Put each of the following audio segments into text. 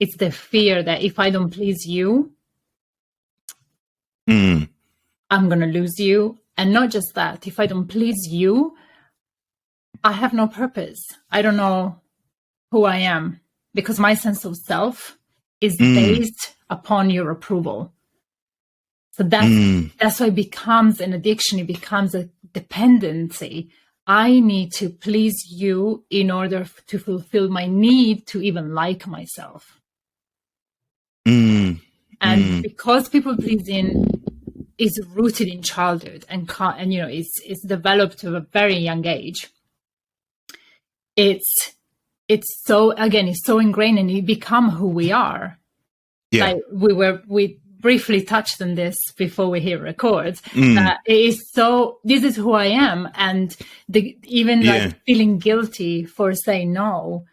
It's the fear that if I don't please you, Mm. I'm going to lose you. And not just that, if I don't please you, I have no purpose. I don't know who I am, because my sense of self is based upon your approval. So that's why it becomes an addiction. It becomes a dependency. I need to please you in order to fulfill my need to even like myself. And because people pleasing is rooted in childhood and it's developed to a very young age, it's so ingrained, and it become who we are. Yeah. Like we briefly touched on this before we hit record. That it is so, this is who I am, and like feeling guilty for saying no.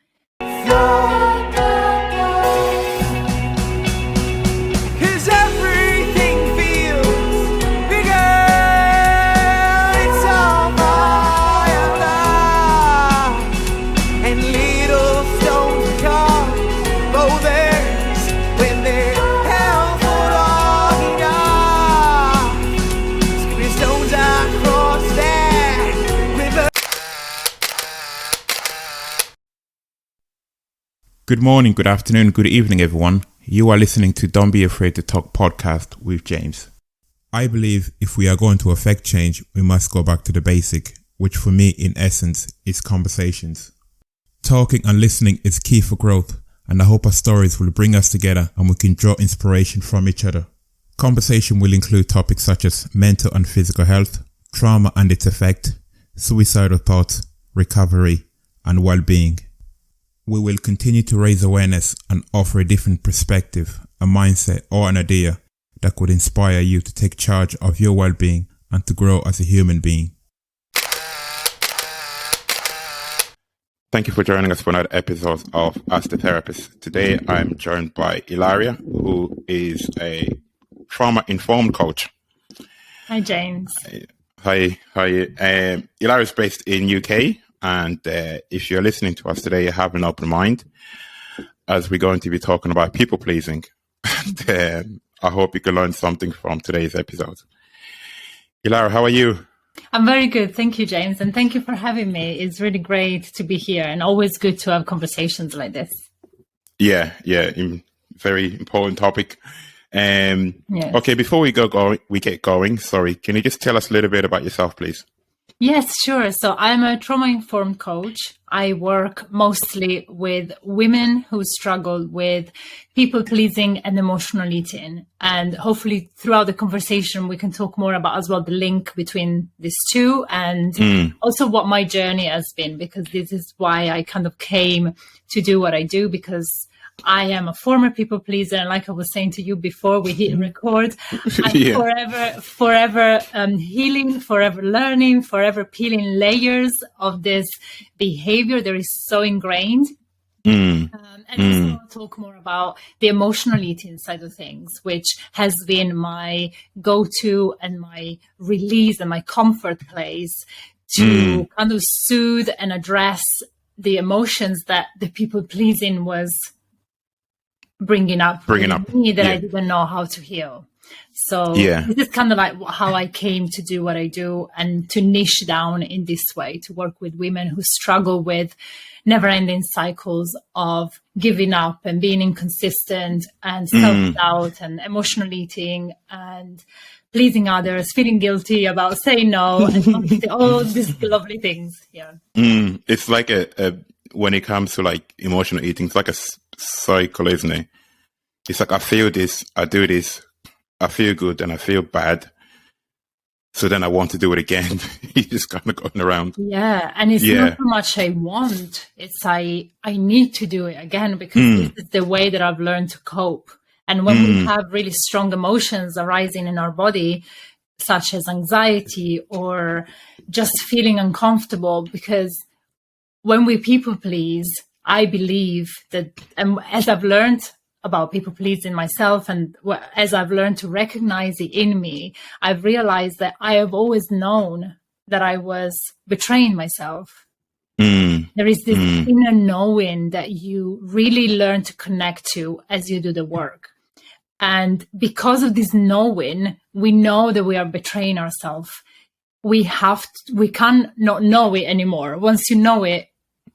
Good morning, good afternoon, good evening, everyone. You are listening to Don't Be Afraid to Talk podcast with James. I believe if we are going to affect change, we must go back to the basic, which for me, in essence, is conversations. Talking and listening is key for growth, and I hope our stories will bring us together and we can draw inspiration from each other. Conversation will include topics such as mental and physical health, trauma and its effect, suicidal thoughts, recovery, and well-being. We will continue to raise awareness and offer a different perspective, a mindset or an idea that could inspire you to take charge of your well-being and to grow as a human being. Thank you for joining us for another episode of Ask the Therapist. Today I'm joined by Ilaria, who is a trauma-informed coach. Hi, James. Hi. Ilaria is based in UK. And if you're listening to us today, you have an open mind, as we're going to be talking about people pleasing. And I hope you can learn something from today's episode. Ilaria, how are you? I'm very good. Thank you, James. And thank you for having me. It's really great to be here, and always good to have conversations like this. Yeah. Very important topic. Yes. Okay, before we get going, can you just tell us a little bit about yourself, please? Yes, sure. So I'm a trauma-informed coach. I work mostly with women who struggle with people-pleasing and emotional eating. And hopefully throughout the conversation, we can talk more about as well the link between these two, and also what my journey has been, because this is why I kind of came to do what I do, because I am a former people pleaser, and like I was saying to you before we hit record, I'm forever healing, forever learning, forever peeling layers of this behavior that is so ingrained. And also talk more about the emotional eating side of things, which has been my go-to and my release and my comfort place to kind of soothe and address the emotions that the people pleasing was bringing up me that I didn't know how to heal. So this is kind of like how I came to do what I do, and to niche down in this way, to work with women who struggle with never-ending cycles of giving up and being inconsistent and self-doubt and emotional eating and pleasing others, feeling guilty about saying no, and all these lovely things. Yeah. It's like when it comes to like emotional eating, it's like a cycle, isn't it? It's like, I feel this, I do this, I feel good, and I feel bad, so then I want to do it again. You're just kind of going around. Yeah, and it's not so much I want, it's I need to do it again, because this is the way that I've learned to cope. And when we have really strong emotions arising in our body, such as anxiety or just feeling uncomfortable, because when we people please, I believe that, and as I've learned about people pleasing myself, and as I've learned to recognize it in me, I've realized that I have always known that I was betraying myself. And There is this inner knowing that you really learn to connect to as you do the work. And because of this knowing, we know that we are betraying ourselves. We can't not know it anymore. Once you know it,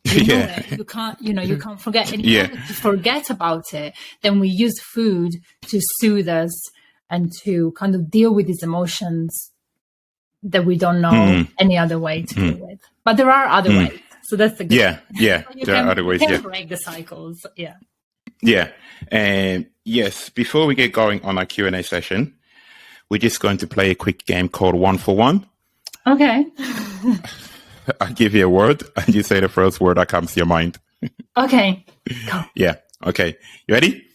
you know it. You can't, you can't forget. And in order to forget about it, then we use food to soothe us and to kind of deal with these emotions that we don't know any other way to deal with. But there are other ways. So that's the good thing. There are other ways. You can break the cycles. And yes, before we get going on our Q&A session, we're just going to play a quick game called 1 for 1. Okay. I'll give you a word and you say the first word that comes to your mind. Okay. Go. Yeah. Okay. You ready?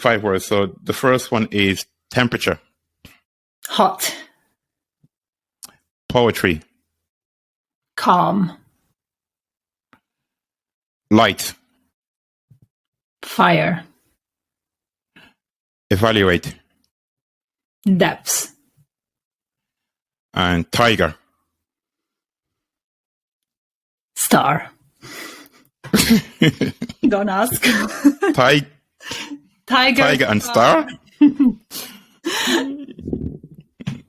5 words. So the first one is temperature. Hot. Poetry. Calm. Light. Fire. Evaluate. Depths. And tiger. Star. Don't ask. Tiger and star?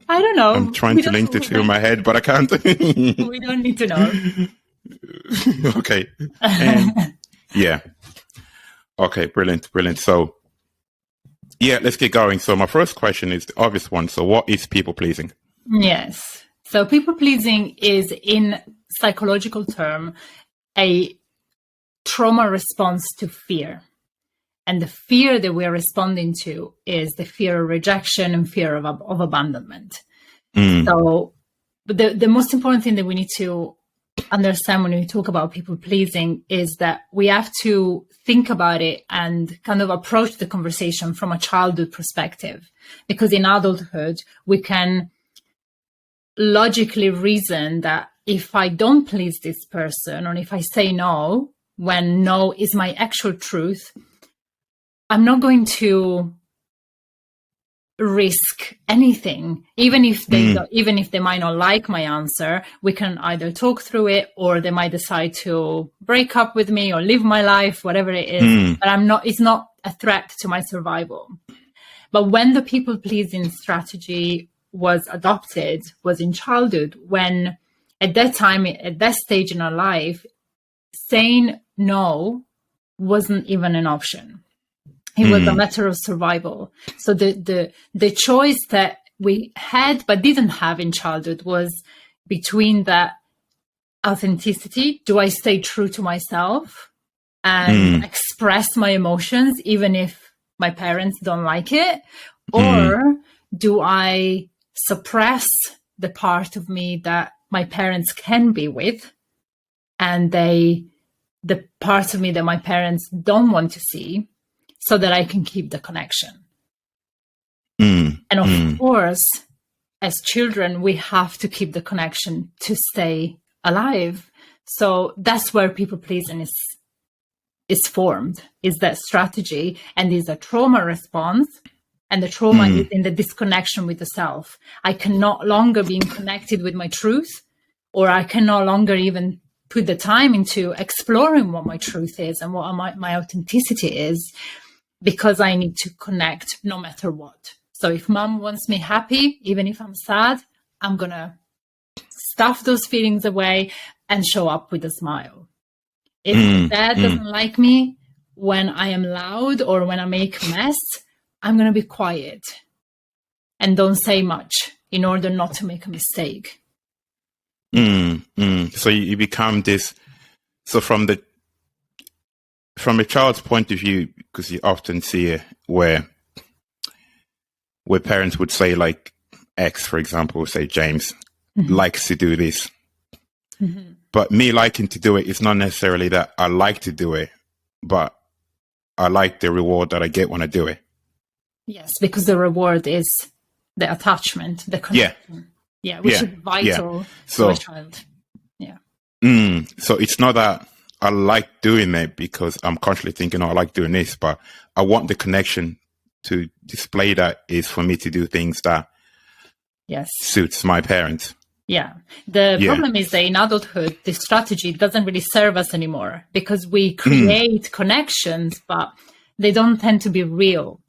I don't know. I'm trying to link the two in my head, but I can't. We don't need to know. Okay. Yeah. Okay, brilliant. So, yeah, let's get going. So my first question is the obvious one. So what is people pleasing? Yes. So people pleasing is, in psychological term, a trauma response to fear. And the fear that we are responding to is the fear of rejection and fear of abandonment. So the most important thing that we need to understand when we talk about people pleasing is that we have to think about it and kind of approach the conversation from a childhood perspective. Because in adulthood, we can logically reason that if I don't please this person, or if I say no, when no is my actual truth, I'm not going to risk anything, even if they might not like my answer. We can either talk through it, or they might decide to break up with me or live my life, whatever it is. But it's not a threat to my survival. But when the people pleasing strategy was adopted was in childhood, when at that time, at that stage in our life, saying no wasn't even an option. It was a matter of survival. So the choice that we had but didn't have in childhood was between that authenticity. Do I stay true to myself and express my emotions even if my parents don't like it? Or do I suppress the part of me that my parents can be with, and the part of me that my parents don't want to see, so that I can keep the connection? And of course, as children, we have to keep the connection to stay alive. So that's where people pleasing is formed, is that strategy, and is a trauma response. And the trauma is in the disconnection with the self. I can no longer be connected with my truth, or I can no longer even put the time into exploring what my truth is and what my authenticity is, because I need to connect no matter what. So if mom wants me happy, even if I'm sad, I'm going to stuff those feelings away and show up with a smile. If dad doesn't like me when I am loud or when I make a mess, I'm going to be quiet and don't say much in order not to make a mistake. So you become this. So from a child's point of view, because you often see it where parents would say, like X, for example, say James likes to do this. But me liking to do it is not necessarily that I like to do it, but I like the reward that I get when I do it. Yes, because the reward is the attachment, the connection. Yeah, which is vital to a child. Yeah. So it's not that I like doing it because I'm constantly thinking, oh, I like doing this, but I want the connection to display that is for me to do things that suits my parents. Yeah. The Yeah. problem is that in adulthood, this strategy doesn't really serve us anymore because we create connections, but they don't tend to be real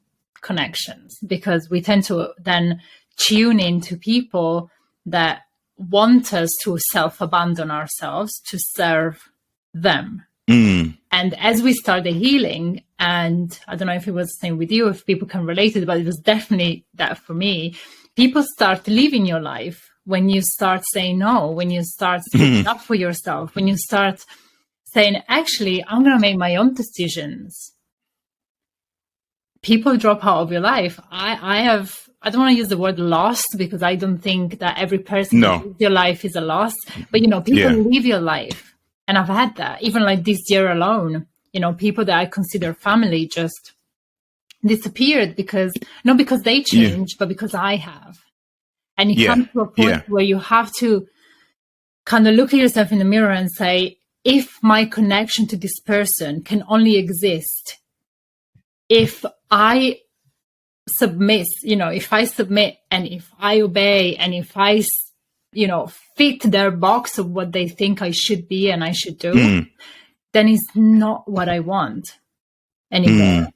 connections because we tend to then tune into people that want us to self-abandon ourselves to serve them. And as we start the healing, and I don't know if it was the same with you, if people can relate it, but it was definitely that for me, people start living your life when you start saying no, when you start speaking up for yourself, when you start saying, actually, I'm going to make my own decisions. People drop out of your life. I don't want to use the word lost because I don't think that every person that lives your life is a loss, but people live your life. And I've had that even like this year alone, people that I consider family just disappeared because not because they changed, but because I have. And you come to a point where you have to kind of look at yourself in the mirror and say, if my connection to this person can only exist if I submit, if I submit and if I obey and if I, fit their box of what they think I should be and I should do, then it's not what I want anymore.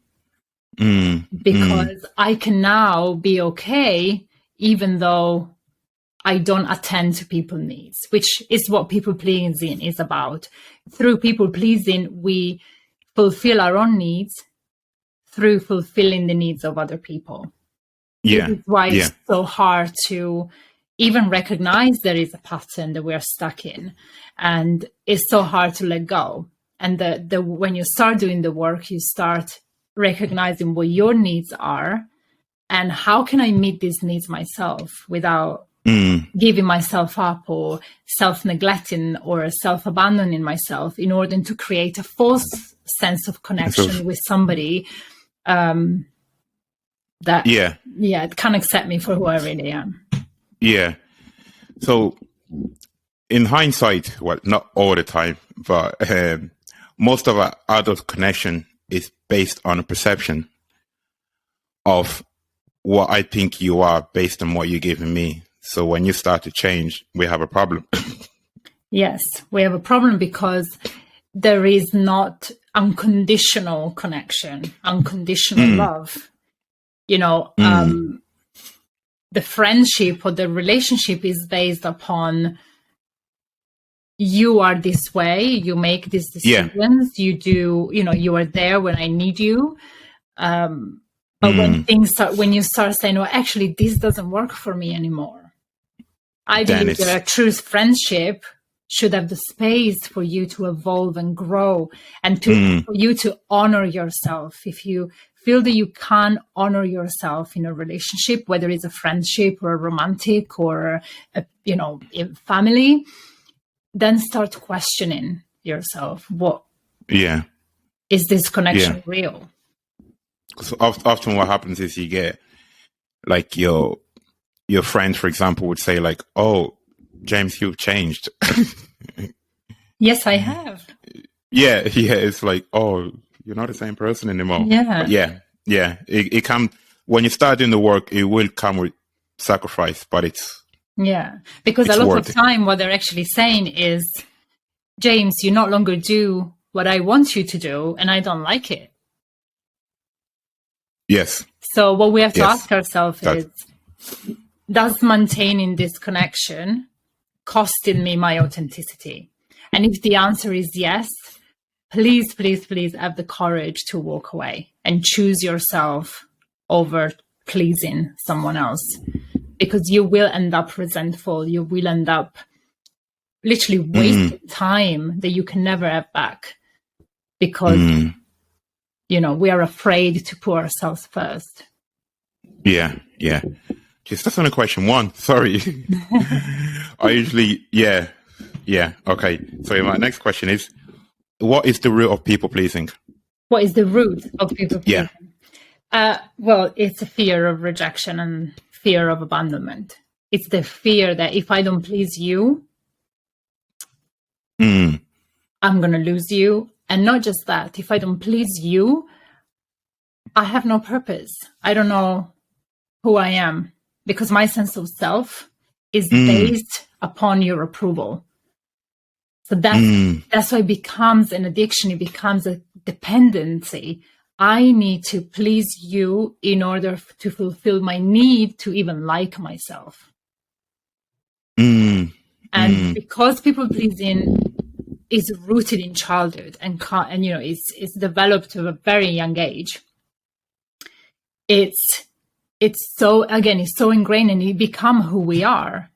Because I can now be okay even though I don't attend to people's needs, which is what people pleasing is about. Through people pleasing, we fulfill our own needs through fulfilling the needs of other people. Yeah. This is why it's so hard to even recognize there is a pattern that we're stuck in. And it's so hard to let go. And when you start doing the work, you start recognizing what your needs are and how can I meet these needs myself without giving myself up or self-neglecting or self-abandoning myself in order to create a false sense of connection with somebody that it can't accept me for who I really am. Yeah. So in hindsight, well, not all the time, but most of our adult connection is based on a perception of what I think you are based on what you're giving me. So when you start to change, we have a problem. Yes, we have a problem because there is not unconditional connection, unconditional love. The friendship or the relationship is based upon you are this way, you make these decisions, you do, you are there when I need you. But when you start saying, well, actually, this doesn't work for me anymore. I believe that a true friendship should have the space for you to evolve and grow and for you to honor yourself. If you feel that you can honor yourself in a relationship, whether it's a friendship or a romantic or a family, then start questioning yourself. What is this connection real? Because often what happens is you get like your friend, for example, would say like, "Oh, James, you've changed." Yes, I have. Yeah. It's like, oh, you're not the same person anymore. Yeah. But it can, when you start doing the work, it will come with sacrifice, but it's because a lot of time what they're actually saying is, James, you no longer do what I want you to do, and I don't like it. Yes. So what we have to ask ourselves is, does maintaining this connection costing me my authenticity? And if the answer is yes, please, please, please have the courage to walk away and choose yourself over pleasing someone else, because you will end up resentful. You will end up literally wasting time that you can never have back because, we are afraid to put ourselves first. Yeah. Just that's only question one. Sorry. I usually, okay. So my next question is, what is the root of people pleasing? What is the root of people pleasing? Well, it's a fear of rejection and fear of abandonment. It's the fear that if I don't please you, I'm going to lose you. And not just that, if I don't please you, I have no purpose. I don't know who I am, because my sense of self is based upon your approval. So that's why it becomes an addiction. It becomes a dependency. I need to please you in order to fulfill my need to even like myself. And because people pleasing is rooted in childhood and is developed at a very young age, it's so ingrained, and it become who we are.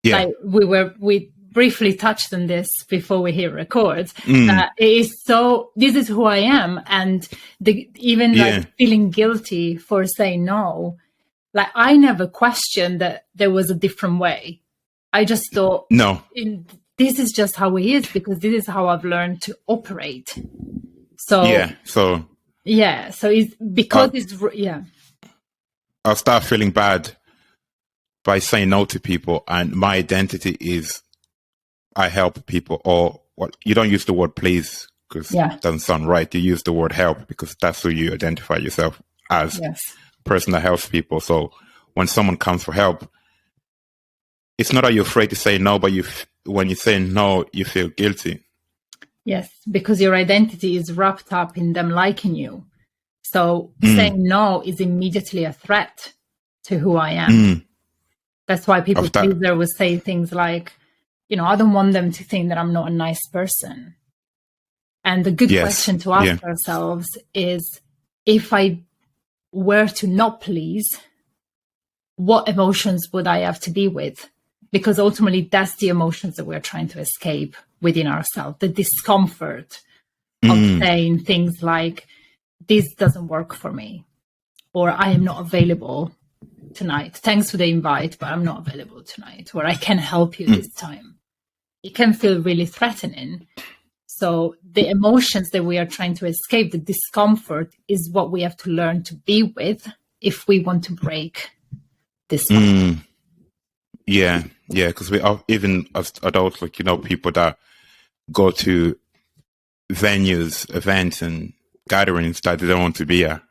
Yeah. Like we briefly touched on this before we hit record. It is so, this is who I am. And like feeling guilty for saying no, like I never questioned that there was a different way. I just thought, no, this is just how he is, because this is how I've learned to operate. So it's because I'll start feeling bad by saying no to people, and my identity is I help people. Or you don't use the word please because it doesn't sound right. You use the word help because that's who you identify yourself as, person that helps people. So when someone comes for help, it's not that you're afraid to say no, but when you say no, you feel guilty. Yes, because your identity is wrapped up in them liking you. So saying no is immediately a threat to who I am. That's why people pleaser will say things like, I don't want them to think that I'm not a nice person. And the good question to ask ourselves is, if I were to not please, what emotions would I have to be with? Because ultimately, that's the emotions that we're trying to escape within ourselves, the discomfort of saying things like, this doesn't work for me, or I am not available tonight. Thanks for the invite, but I'm not available tonight, or I can help you this time. It can feel really threatening. So the emotions that we are trying to escape, the discomfort, is what we have to learn to be with if we want to break this cycle. Yeah, because we are, even as adults, like, people that go to venues, events and gatherings that they don't want to be at.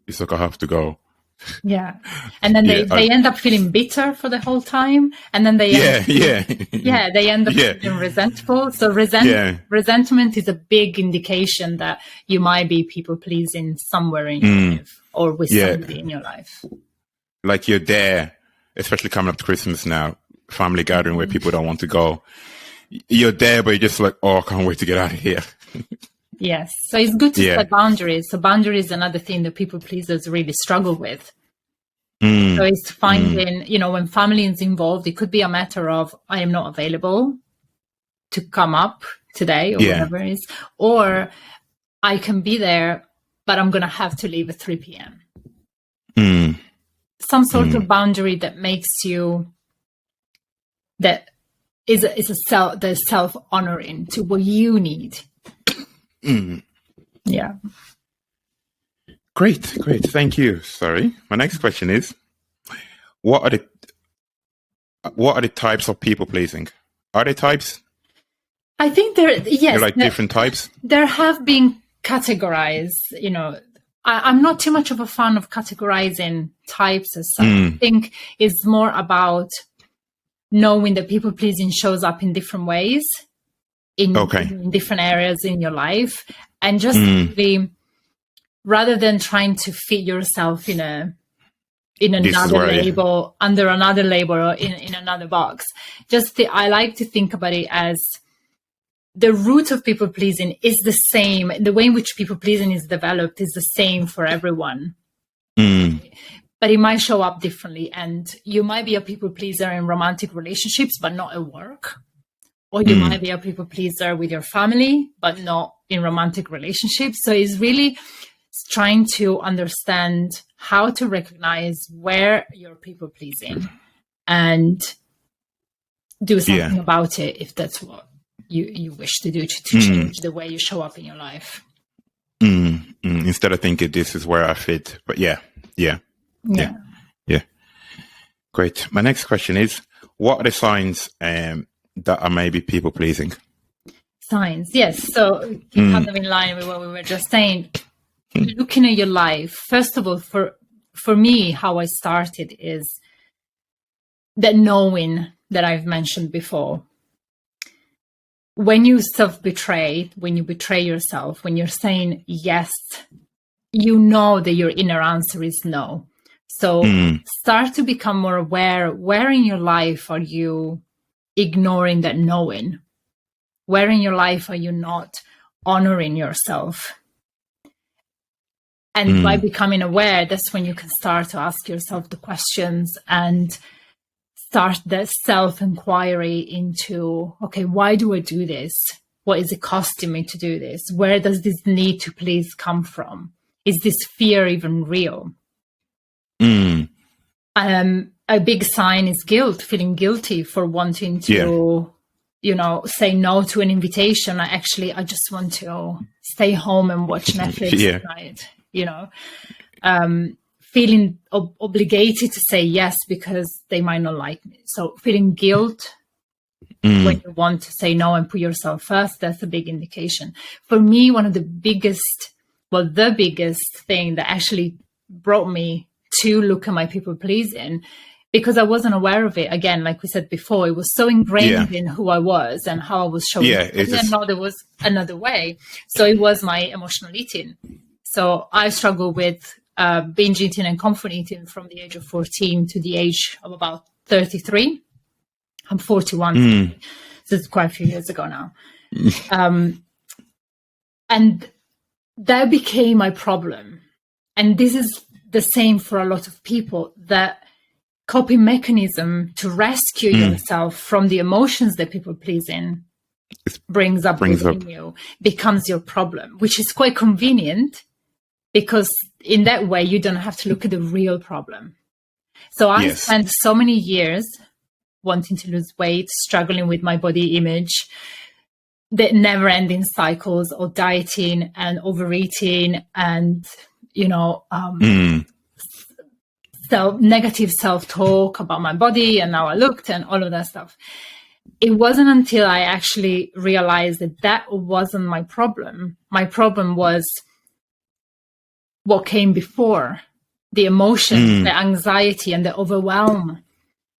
It's like, I have to go. Yeah. And then they end up feeling bitter for the whole time. And then they end up feeling resentful. So resentment is a big indication that you might be people pleasing somewhere in your life, or with somebody in your life. Like you're there, especially coming up to Christmas now, family gathering where people don't want to go. You're there, but you're just like, I can't wait to get out of here. Yes. So it's good to set boundaries. So boundaries is another thing that people pleasers really struggle with. So it's finding, when family is involved, it could be a matter of, I am not available to come up today, or whatever it is, or I can be there, but I'm going to have to leave at 3 p.m. Some sort of boundary that makes you, that is the self-honoring to what you need. Yeah. Great. Thank you. Sorry. My next question is, what are the types of people pleasing? Are there types? I think there different types? There have been categorized, I'm not too much of a fan of categorizing types as such. I think it's more about knowing that people pleasing shows up in different ways, in different areas in your life, and just really, rather than trying to fit yourself in another label, under another label, or in another box, I like to think about it as the root of people pleasing is the same. The way in which people pleasing is developed is the same for everyone. But it might show up differently. And you might be a people pleaser in romantic relationships, but not at work. Or you might be a people pleaser with your family, but not in romantic relationships. So it's really trying to understand how to recognize where you're people pleasing and do something about it, if that's what you wish to do, to change the way you show up in your life. Instead of thinking this is where I fit. But yeah. Great. My next question is, what are the signs that are maybe people pleasing? Signs, yes. So kind of in line with what we were just saying, looking at your life. First of all, for me, how I started is that knowing that I've mentioned before. When you self-betray, when you betray yourself, when you're saying yes, you know that your inner answer is no. So start to become more aware, where in your life are you ignoring that knowing? Where in your life are you not honoring yourself? And by becoming aware, that's when you can start to ask yourself the questions and start the self-inquiry into, okay, why do I do this? What is it costing me to do this? Where does this need to please come from? Is this fear even real? A big sign is guilt, feeling guilty for wanting to, say no to an invitation. I just want to stay home and watch Netflix tonight, feeling obligated to say yes because they might not like me. So feeling guilt when you want to say no and put yourself first, that's a big indication. For me, one of the biggest thing that actually brought me to look at my people pleasing, because I wasn't aware of it. Again, like we said before, it was so ingrained in who I was and how I was showing. I didn't know there was another way. So it was my emotional eating. So I struggled with binge eating and comfort eating from the age of 14 to the age of about 33. I'm 41, so it's quite a few years ago now. And that became my problem. And this is the same for a lot of people, that coping mechanism to rescue yourself from the emotions that people pleasing brings up within you becomes your problem, which is quite convenient because in that way you don't have to look at the real problem. So I spent so many years wanting to lose weight, struggling with my body image, the never-ending cycles of dieting and overeating and negative self-talk about my body and how I looked and all of that stuff. It wasn't until I actually realized that wasn't my problem. My problem was what came before, the emotion, the anxiety and the overwhelm.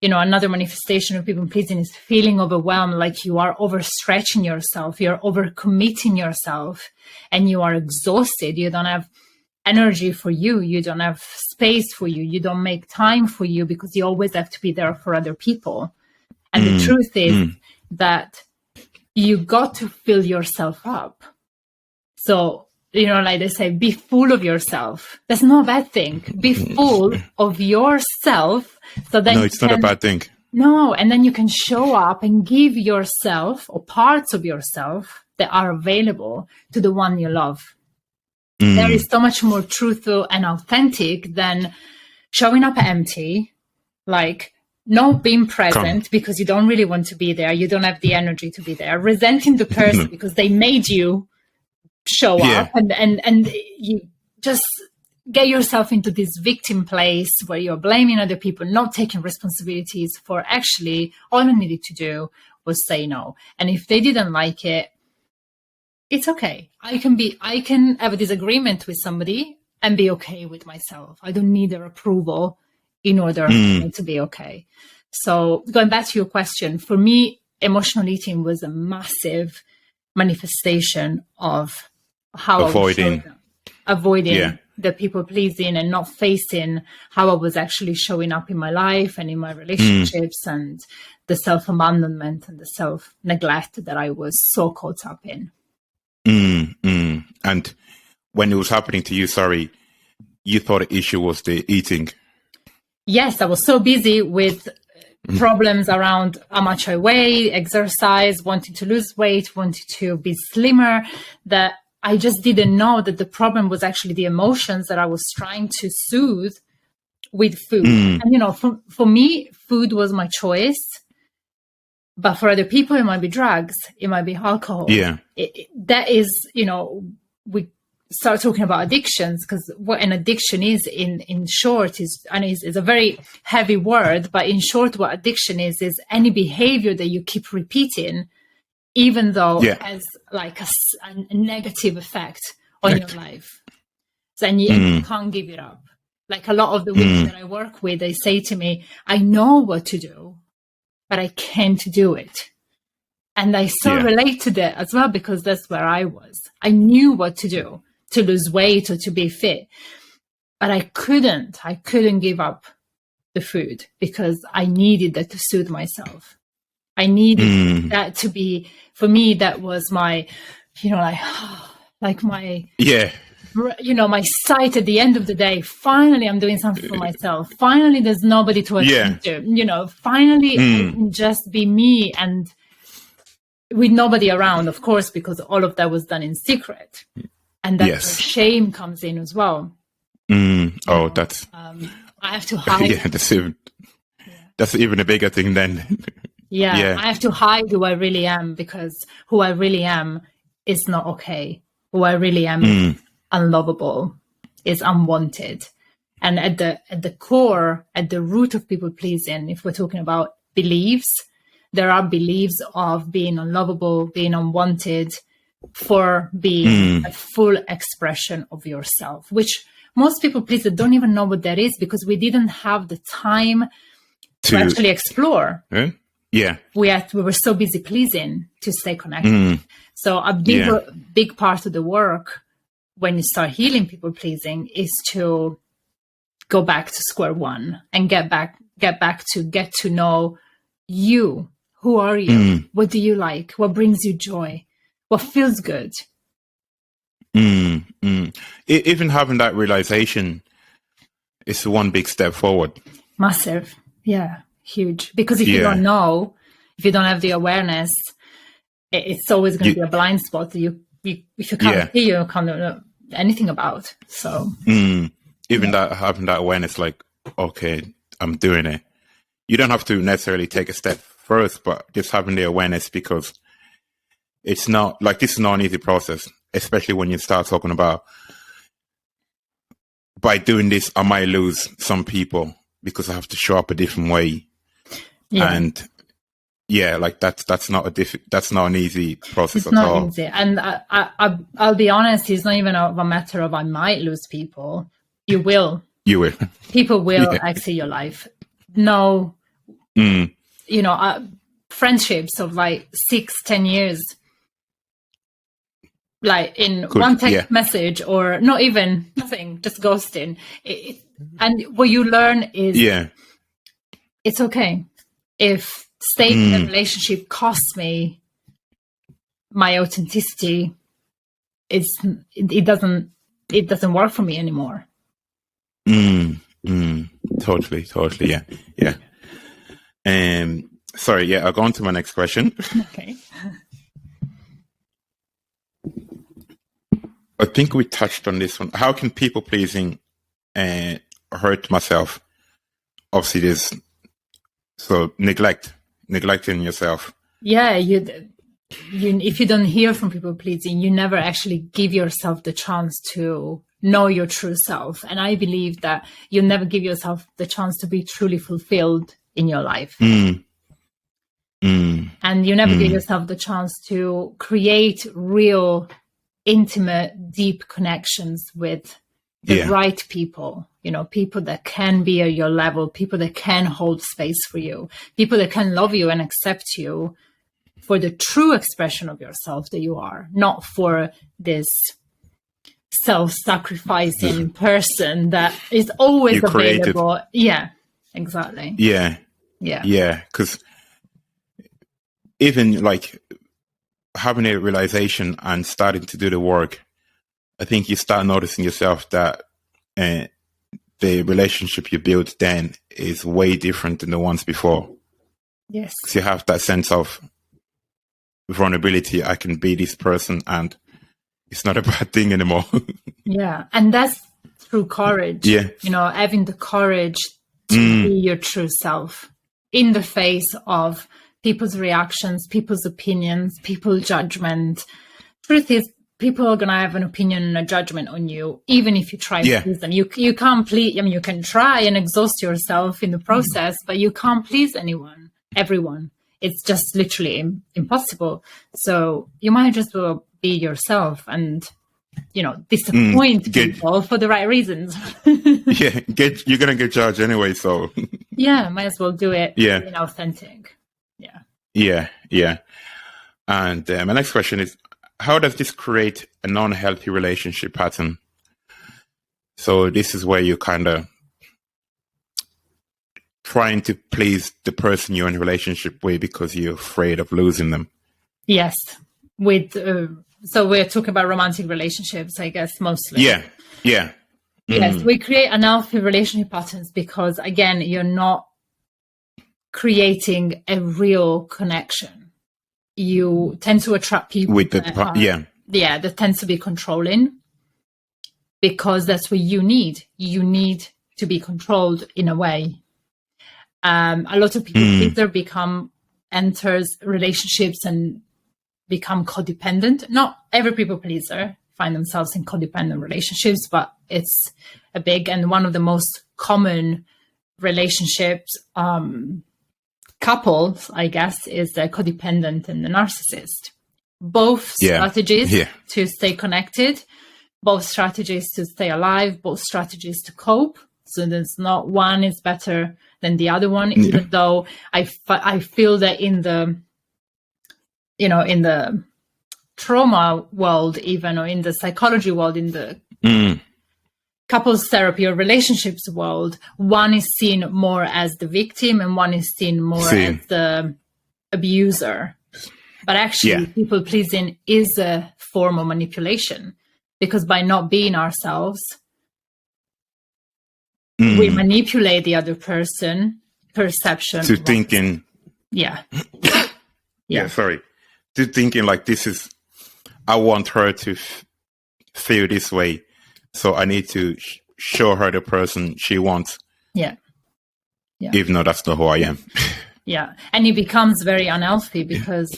Another manifestation of people pleasing is feeling overwhelmed, like you are overstretching yourself, you're overcommitting yourself, and you are exhausted. You don't have energy for you. You don't have space for you. You don't make time for you because you always have to be there for other people. And the truth is that you got to fill yourself up. So, like they say, be full of yourself. That's not a bad thing. Be full of yourself. So that it's not a bad thing. No, and then you can show up and give yourself or parts of yourself that are available to the one you love. There is so much more truthful and authentic than showing up empty, like not being present because you don't really want to be there. You don't have the energy to be there, resenting the person because they made you show up and you just get yourself into this victim place where you're blaming other people, not taking responsibilities for actually all I needed to do was say no. And if they didn't like it, it's okay. I can have a disagreement with somebody and be okay with myself. I don't need their approval in order for me to be okay. So going back to your question, for me, emotional eating was a massive manifestation of how avoiding the people pleasing and not facing how I was actually showing up in my life and in my relationships and the self-abandonment and the self-neglect that I was so caught up in. And when it was happening to you, you thought the issue was the eating? Yes, I was so busy with problems around how much I weigh, exercise, wanting to lose weight, wanting to be slimmer, that I just didn't know that the problem was actually the emotions that I was trying to soothe with food. And, for me, food was my choice. But for other people, it might be drugs, it might be alcohol. That is, we start talking about addictions, because what an addiction is in short is a very heavy word, but in short, what addiction is any behavior that you keep repeating, even though it has like a negative effect on your life. So, and you can't give it up. Like a lot of the women that I work with, they say to me, I know what to do, but I can't do it. And I so relate to that as well, because that's where I was. I knew what to do to lose weight or to be fit, but I couldn't give up the food because I needed that to soothe myself. I needed that to be, for me, that was my, like my, my sight at the end of the day. Finally, I'm doing something for myself. Finally, there's nobody to attend to. Finally, I can just be me, and with nobody around, of course, because all of that was done in secret. And that's where shame comes in as well. That's... I have to hide. That's even a bigger thing then. I have to hide who I really am, because who I really am is not okay. Who I really am is unlovable, is unwanted. And at the core, at the root of people pleasing, if we're talking about beliefs, there are beliefs of being unlovable, being unwanted, for being a full expression of yourself, which most people pleasers don't even know what that is, because we didn't have the time to actually explore. We were so busy pleasing to stay connected. So a big part of the work when you start healing people pleasing is to go back to square one and get back to get to know you. Who are you? What do you like? What brings you joy? What feels good? Even having that realization is one big step forward. Massive. Yeah. Huge. Because if you don't know, if you don't have the awareness, it's always going to be a blind spot that if you can't see, you can't know anything about. So even that, having that awareness, like, okay, I'm doing it. You don't have to necessarily take a step first, but just having the awareness, because it's not like, this is not an easy process, especially when you start talking about, by doing this, I might lose some people because I have to show up a different way. And like that's not an easy process at all. It's not easy. And I'll be honest, it's not even a matter of I might lose people. You will. People will exit your life. No, friendships of like 6-10 years, like in one text message, or not even nothing, just ghosting. And what you learn is it's okay if staying in a relationship costs me my authenticity. It doesn't work for me anymore. Totally. Yeah. Sorry. I'll go on to my next question. Okay. I think we touched on this one. How can people pleasing hurt myself? Obviously, there's neglecting yourself. Yeah, if you don't hear from people pleasing, you never actually give yourself the chance to know your true self. And I believe that you never give yourself the chance to be truly fulfilled in your life. And you never give yourself the chance to create real, intimate, deep connections with the right people, people that can be at your level, people that can hold space for you, people that can love you and accept you for the true expression of yourself that you are, not for this self-sacrificing person that is always available. Yeah, exactly. Yeah. Because even like having a realization and starting to do the work, I think you start noticing yourself that the relationship you built then is way different than the ones before. Yes. Because you have that sense of vulnerability. I can be this person and it's not a bad thing anymore. Yeah. And that's through courage. Yeah. Having the courage to be your true self in the face of people's reactions, people's opinions, people's judgment. Truth is, people are going to have an opinion and a judgment on you, even if you try to please them. You can't please, you can try and exhaust yourself in the process, but you can't please everyone. It's just literally impossible. So you might just well be yourself and disappoint people for the right reasons. Yeah, you're gonna get judged anyway, so yeah, might as well do it being authentic. Yeah. And my next question is, how does this create a non-healthy relationship pattern? So this is where you kind of trying to please the person you're in a relationship with because you're afraid of losing them. Yes. So we're talking about romantic relationships, I guess, mostly. Yeah. Yes, we create unhealthy relationship patterns because, again, you're not creating a real connection. You tend to attract people that tends to be controlling, because that's what you need. You need to be controlled in a way. A lot of people either enters relationships and become codependent. Not every people pleaser find themselves in codependent relationships, but it's a big and one of the most common relationships couples, I guess, is the codependent and the narcissist. Both strategies to stay connected, both strategies to stay alive, both strategies to cope. So there's not one is better than the other one, even though I feel that in the trauma world, even, or in the psychology world, in the couples therapy or relationships world, one is seen more as the victim and one is seen more as the abuser. But actually, people pleasing is a form of manipulation, because by not being ourselves, we manipulate the other person perception to thinking. To thinking like, this is, I want her to feel this way, so I need to show her the person she wants. Even though that's not who I am. And it becomes very unhealthy because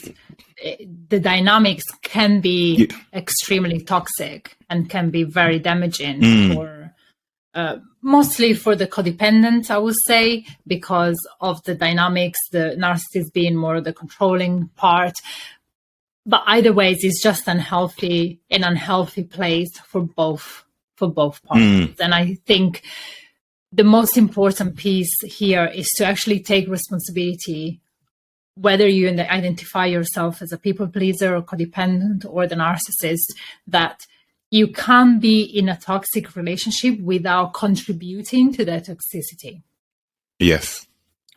the dynamics can be extremely toxic and can be very damaging for mostly for the codependent, I would say, because of the dynamics, the narcissist being more the controlling part. But either ways, it's just an unhealthy place for both parties. And I think the most important piece here is to actually take responsibility, whether you identify yourself as a people pleaser or codependent or the narcissist, that you can't be in a toxic relationship without contributing to that toxicity. Yes.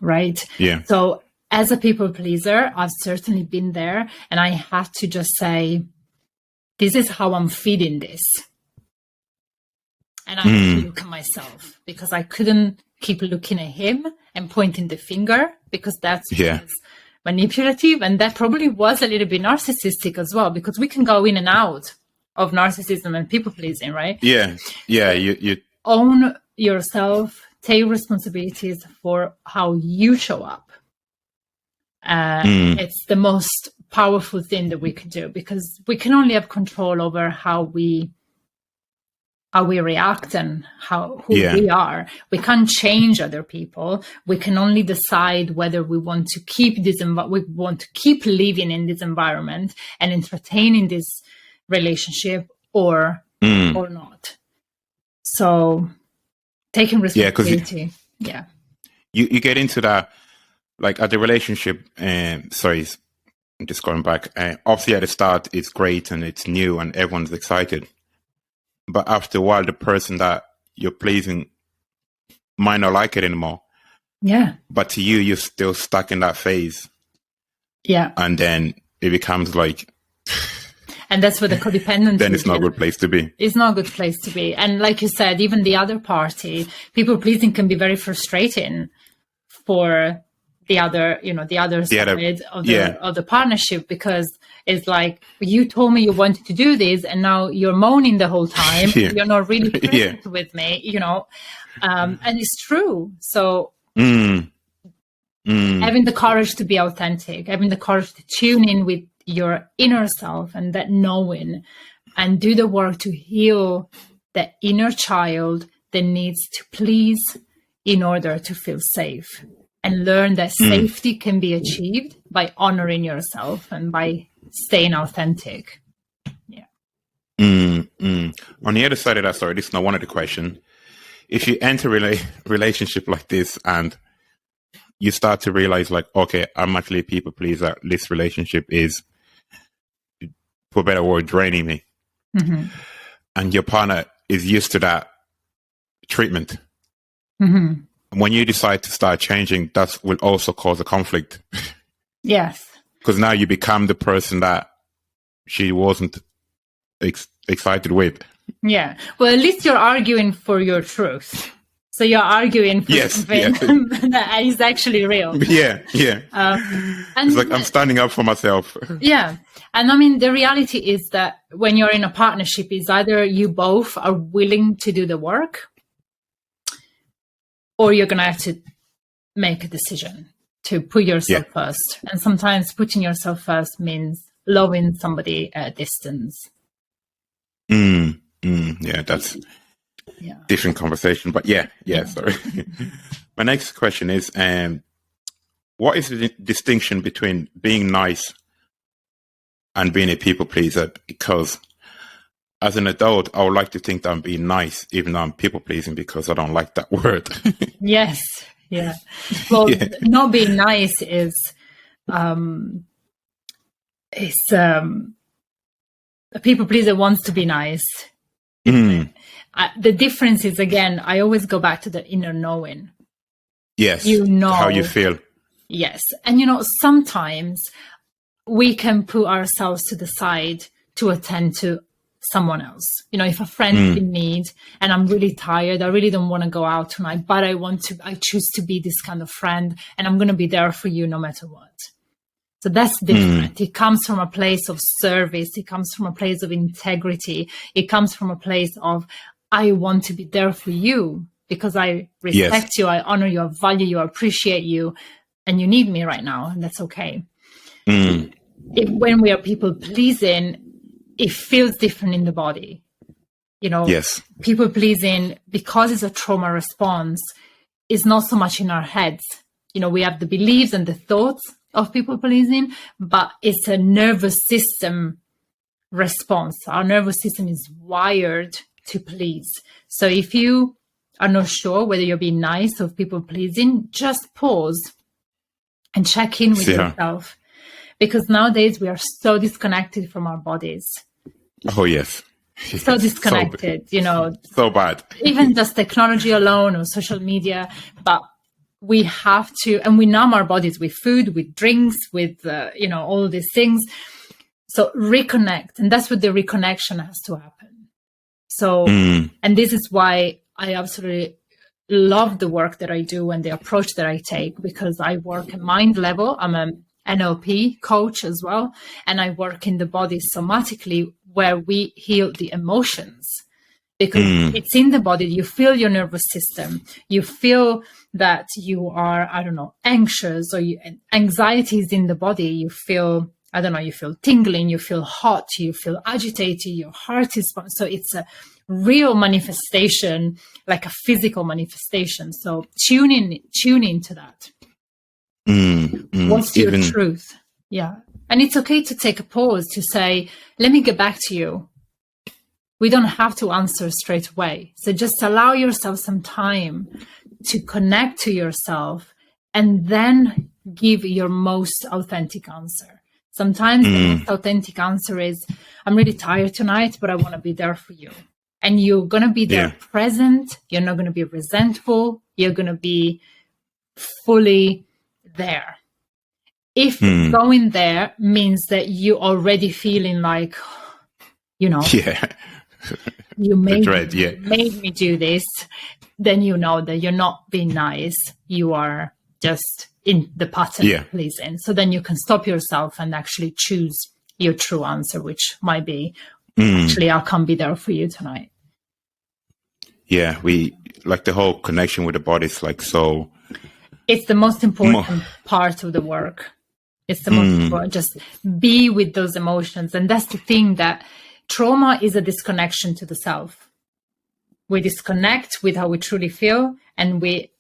Right? Yeah. So as a people pleaser, I've certainly been there, and I had to just say, this is how I'm feeding this. And I had to look at myself, because I couldn't keep looking at him and pointing the finger, because that's manipulative, and that probably was a little bit narcissistic as well, because we can go in and out of narcissism and people pleasing, right? You own yourself, take responsibilities for how you show up. It's the most powerful thing that we can do, because we can only have control over how we react and who we are. We can't change other people. We can only decide whether we want to keep living in this environment and entertaining this relationship or not. So taking responsibility. You get into that, like at the relationship, sorry, I'm just going back. Obviously at the start it's great and it's new and everyone's excited. But after a while, the person that you're pleasing might not like it anymore. Yeah. But to you, you're still stuck in that phase. Yeah. And then it becomes like... And that's where the codependency... Then it's not a good place to be. It's not a good place to be. And like you said, even the other party, people pleasing can be very frustrating for the other side of the partnership, because it's like, you told me you wanted to do this and now you're moaning the whole time. You're not really present with me, and it's true. So having the courage to be authentic, having the courage to tune in with your inner self and that knowing, and do the work to heal the inner child that needs to please in order to feel safe. And learn that safety can be achieved by honoring yourself and by staying authentic. On the other side of that, sorry, this is not one of the question. If you enter a relationship like this and you start to realize, like, okay, I'm actually a people pleaser, this relationship is, for a better word, draining me. Mm-hmm. And your partner is used to that treatment. Mm-hmm. When you decide to start changing, that will also cause a conflict. Yes. Because now you become the person that she wasn't excited with. Yeah. Well, at least you're arguing for your truth. So you're arguing for something that is actually real. Yeah. And it's like I'm standing up for myself. Yeah. And I mean, the reality is that when you're in a partnership, is either you both are willing to do the work, or you're going to have to make a decision to put yourself first. And sometimes putting yourself first means loving somebody at a distance. Yeah, that's different conversation. But sorry. My next question is, what is the distinction between being nice and being a people pleaser? Because as an adult, I would like to think that I'm being nice, even though I'm people pleasing, because I don't like that word. Yes. Yeah. Well, not being nice is a people pleaser wants to be nice. The difference is, again, I always go back to the inner knowing. Yes. You know how you feel. Yes. And, sometimes we can put ourselves to the side to attend to someone else. If a friend is in need and I'm really tired, I really don't want to go out tonight, but I choose to be this kind of friend, and I'm going to be there for you no matter what. So that's different. It comes from a place of service. It comes from a place of integrity. It comes from a place of, I want to be there for you because I respect you, I honor you, I value you, I appreciate you, and you need me right now, and that's okay. When we are people pleasing, it feels different in the body. People pleasing, because it's a trauma response, is not so much in our heads. We have the beliefs and the thoughts of people pleasing, but it's a nervous system response. Our nervous system is wired to please. So if you are not sure whether you're being nice or people pleasing, just pause and check in with yourself. Because nowadays we are so disconnected from our bodies. Oh, yes. So disconnected, So bad. Even just technology alone or social media. But we have to, and we numb our bodies with food, with drinks, with, all these things. So reconnect. And that's what the reconnection has to happen. So, and this is why I absolutely love the work that I do and the approach that I take, because I work at mind level. I'm an NLP coach as well. And I work in the body somatically, where we heal the emotions, because it's in the body. You feel your nervous system. You feel that you are, anxious, or anxiety is in the body. You feel, you feel tingling, you feel hot, you feel agitated, your heart is, so it's a real manifestation, like a physical manifestation. So tune in to that. What's your truth? Yeah. And it's okay to take a pause to say, let me get back to you. We don't have to answer straight away. So just allow yourself some time to connect to yourself and then give your most authentic answer. Sometimes the most authentic answer is, I'm really tired tonight, but I want to be there for you. And you're going to be there present. You're not going to be resentful. You're going to be fully there. If going there means that you already feeling like, you made me do this, then you know that you're not being nice. You are just in the pattern pleasing. So then you can stop yourself and actually choose your true answer, which might be, actually, I can't be there for you tonight. Yeah, we like the whole connection with the body is like so. It's the most important part of the work. It's the most important. Just be with those emotions. And that's the thing, that trauma is a disconnection to the self. We disconnect with how we truly feel, and we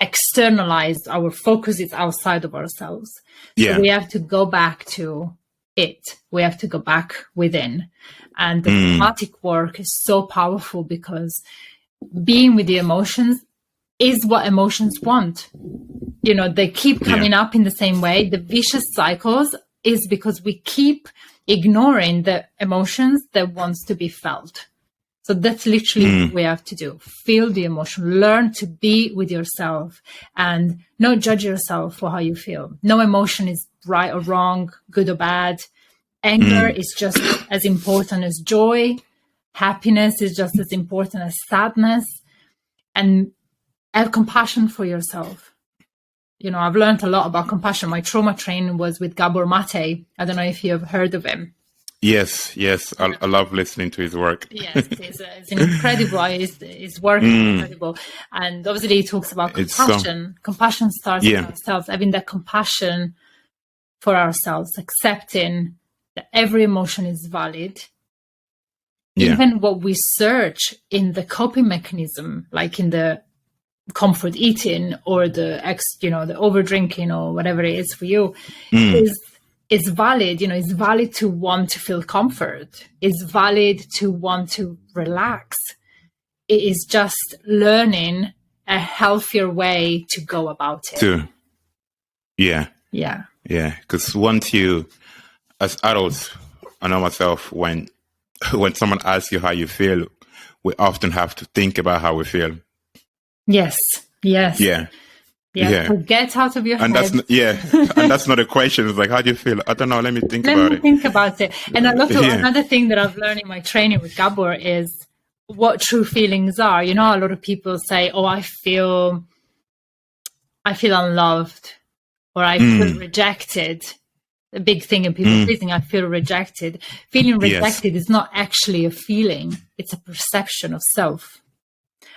externalize. Our focus is outside of ourselves. So we have to go back to it. We have to go back within. And the somatic work is so powerful because being with the emotions is what emotions want. You know, they keep coming up in the same way. The vicious cycles is because we keep ignoring the emotions that wants to be felt. So that's literally what we have to do. Feel the emotion, learn to be with yourself and not judge yourself for how you feel. No emotion is right or wrong, good or bad. Anger is just as important as joy. Happiness is just as important as sadness. And have compassion for yourself. You know, I've learned a lot about compassion. My trauma training was with Gabor Mate. I don't know if you have heard of him. Yes. I love listening to his work. Yes, it's an incredible. His work is incredible. And obviously he talks about compassion. Compassion starts with ourselves, having that compassion for ourselves, accepting that every emotion is valid. Even what we search in the coping mechanism, like in the comfort eating or the over drinking or whatever it is for you, is valid. You know, it's valid to want to feel comfort. It's valid to want to relax. It is just learning a healthier way to go about it. Because once you, as adults, I know myself, when someone asks you how you feel, we often have to think about how we feel. Yes. So get out of your head. And that's not a question. It's like, how do you feel? I don't know. Let me think about it. And another thing that I've learned in my training with Gabor is what true feelings are. You know, a lot of people say, "Oh, I feel unloved," or "I feel rejected." A big thing in people pleasing, I feel rejected. Feeling rejected is not actually a feeling; it's a perception of self.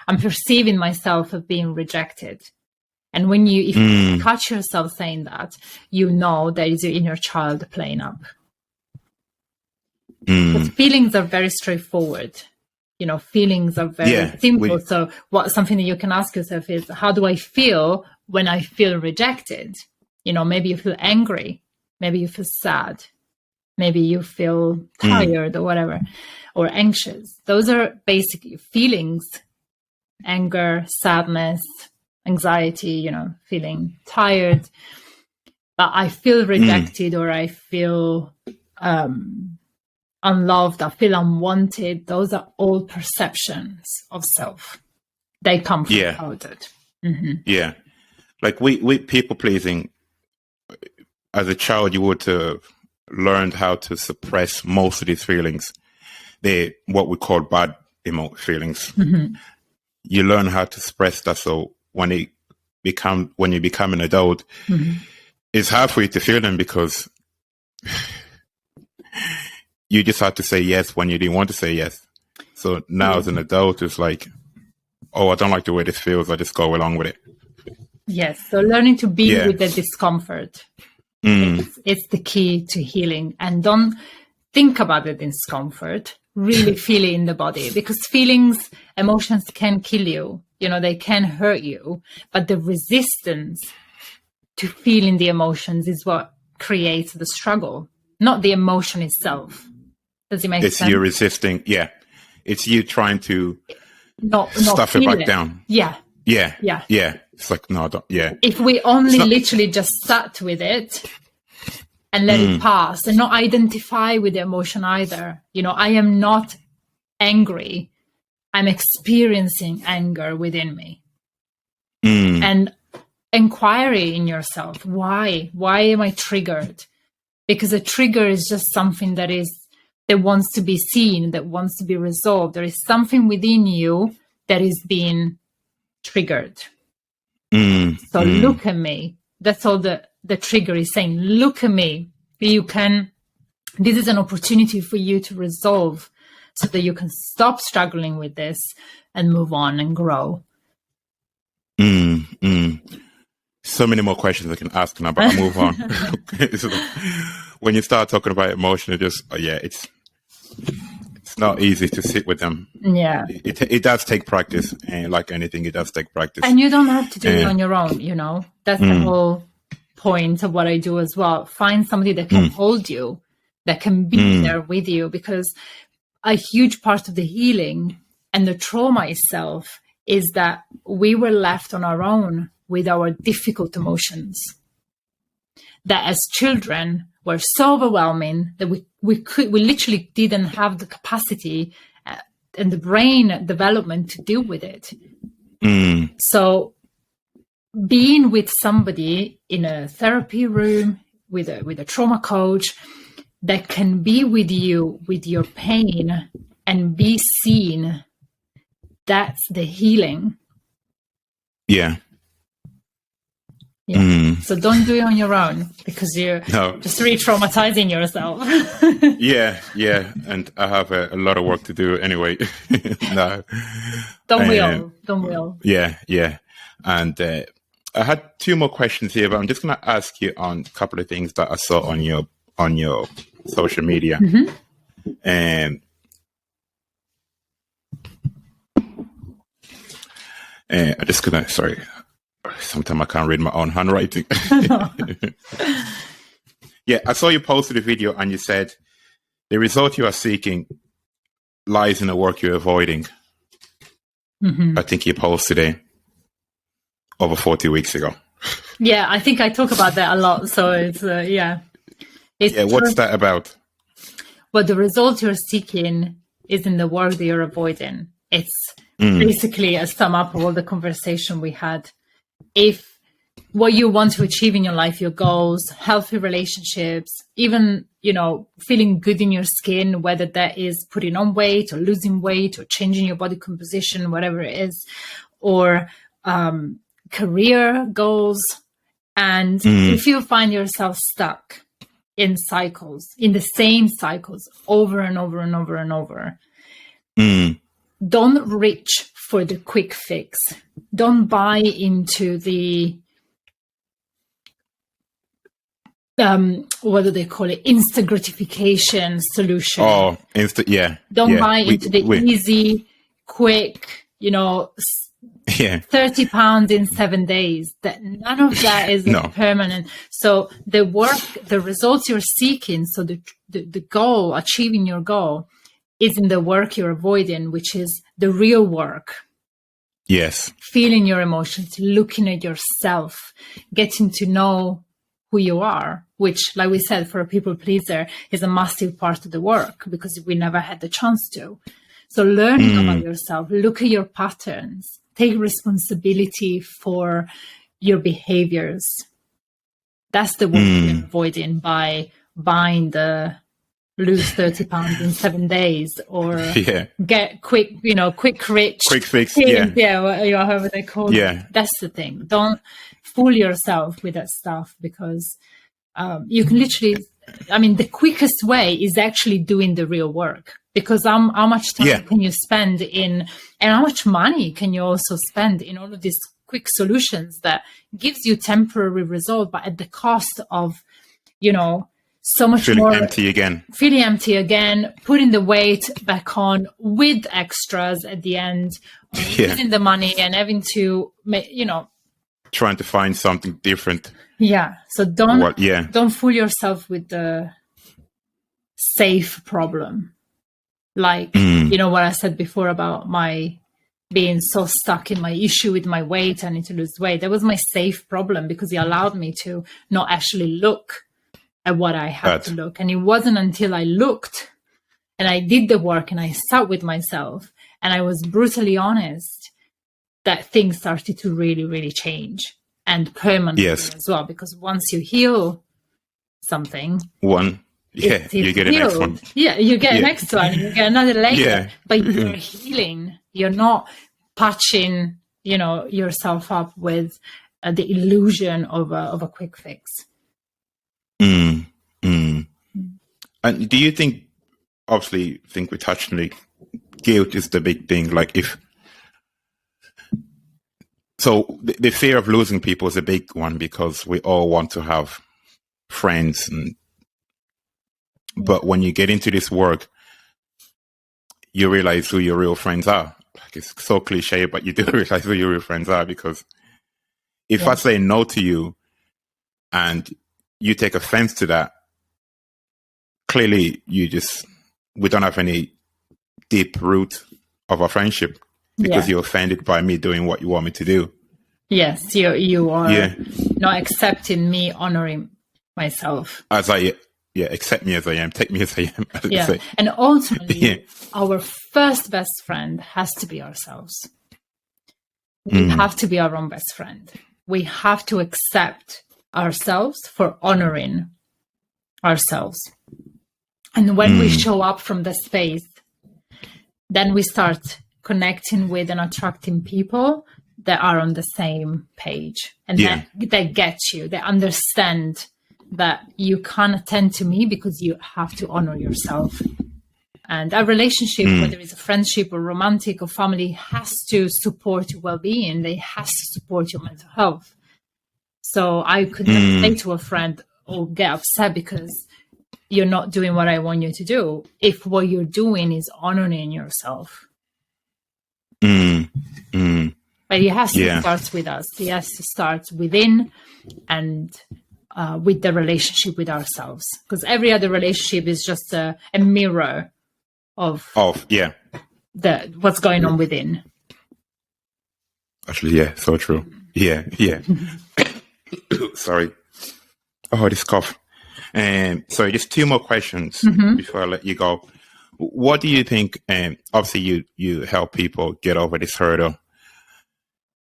I'm perceiving myself as being rejected. And if you catch yourself saying that, you know that is your inner child playing up. But feelings are very straightforward. You know, feelings are very simple. So something that you can ask yourself is, how do I feel when I feel rejected? You know, maybe you feel angry. Maybe you feel sad. Maybe you feel tired or whatever, or anxious. Those are basically feelings. Anger, sadness, anxiety, you know, feeling tired. But I feel rejected or I feel unloved, I feel unwanted. Those are all perceptions of self. They come from childhood. Yeah. Like we people pleasing, as a child, you would have learned how to suppress most of these feelings. They're what we call bad feelings. You learn how to suppress that. So when you become an adult, it's hard for you to feel them because you just have to say yes when you didn't want to say yes. So now as an adult, it's like, oh, I don't like the way this feels. I just go along with it. Yes. So learning to be with the discomfort. It's the key to healing. And don't think about the discomfort. Really feel it in the body, because emotions can kill you. You know, they can hurt you. But the resistance to feeling the emotions is what creates the struggle, not the emotion itself. Does it make sense? It's you resisting. Yeah. It's you trying to stuff it back down. Yeah. It's like, no, don't. Yeah. If we only literally just sat with it and let it pass and not identify with the emotion either. You know, I am not angry. I'm experiencing anger within me. And inquiry in yourself. Why? Why am I triggered? Because a trigger is just something that wants to be seen, that wants to be resolved. There is something within you that is being triggered. So look at me. That's all the trigger is saying. Look at me. This is an opportunity for you to resolve so that you can stop struggling with this and move on and grow. So many more questions I can ask now, but I'll move on. When you start talking about emotion, it's not easy to sit with them. Yeah. It does take practice, and like anything, it does take practice. And you don't have to do it on your own, you know. That's the whole point of what I do as well. Find somebody that can hold you. that can be there with you, because a huge part of the healing and the trauma itself is that we were left on our own with our difficult emotions that as children were so overwhelming that we literally didn't have the capacity and the brain development to deal with it. So being with somebody in a therapy room with a trauma coach that can be with you with your pain and be seen, that's the healing. Yeah. So don't do it on your own, because you're just re-traumatizing yourself. yeah, and I have a lot of work to do anyway. No, don't we all? Yeah. And I had 2 more questions here, but I'm just going to ask you on a couple of things that I saw on your social media. And I'm just gonna, sorry, sometimes I can't read my own handwriting. Yeah, I saw you posted a video and you said the result you are seeking lies in the work you're avoiding. I think you posted it over 40 weeks ago. Yeah, I think I talk about that a lot. So it's what's that about? Well, the result you're seeking is in the work that you're avoiding. It's basically a sum up of all the conversation we had. If what you want to achieve in your life, your goals, healthy relationships, even, feeling good in your skin, whether that is putting on weight or losing weight or changing your body composition, whatever it is, or career goals. And if you find yourself stuck in cycles, in the same cycles over and over and over and over, don't reach for the quick fix. Don't buy into the what do they call it? Instant gratification solution. Oh, yeah. Don't buy into the easy, quick, 30 pounds in 7 days. That none of that is permanent. So the results you're seeking, so the goal, achieving your goal, is in the work you're avoiding, which is the real work. Yes. Feeling your emotions, looking at yourself, getting to know who you are, which, like we said, for a people pleaser is a massive part of the work because we never had the chance to. So learning about yourself, look at your patterns, take responsibility for your behaviors. That's the work you're avoiding by buying the lose 30 pounds in 7 days or get quick rich. Quick fix, however they call it. That's the thing. Don't fool yourself with that stuff because you can literally, the quickest way is actually doing the real work, because how much time can you spend and how much money can you also spend in all of these quick solutions that gives you temporary result, but at the cost of, so much feeling more feeling empty again, putting the weight back on with extras at the end, using the money and having to trying to find something different. So don't fool yourself with the safe problem, like what I said before about my being so stuck in my issue with my weight. I need to lose weight. That was my safe problem because it allowed me to not actually look at what I had to look. And it wasn't until I looked and I did the work and I sat with myself and I was brutally honest that things started to really, really change, and permanently as well. Because once you heal something, you get the next one. You get next one, you get another layer. But you're healing. You're not patching, yourself up with the illusion of a quick fix. And do you think, obviously, we touched on it, guilt is the big thing. Like so the fear of losing people is a big one because we all want to have friends. But when you get into this work, you realize who your real friends are. Like, it's so cliche, but you do realize who your real friends are, because if I say no to you and you take offense to that, clearly we don't have any deep root of our friendship because you're offended by me doing what you want me to do. Yes, you are not accepting me honoring myself. As accept me as I am, take me as I am. As yeah, say. And ultimately, our first best friend has to be ourselves. We have to be our own best friend. We have to accept ourselves for honoring ourselves. And when we show up from the space, then we start connecting with and attracting people that are on the same page and that get you. They understand that you can't attend to me because you have to honor yourself. And a relationship, whether it's a friendship or romantic or family, has to support your well-being. They has to support your mental health. So I could never say to a friend or get upset because you're not doing what I want you to do, if what you're doing is honoring yourself. But it has to start with us. It has to start within and with the relationship with ourselves. Because every other relationship is just a mirror of what's going on within. Actually, so true. Sorry. Oh, this cough. So just two more questions before I let you go. What do you think? Obviously, you help people get over this hurdle.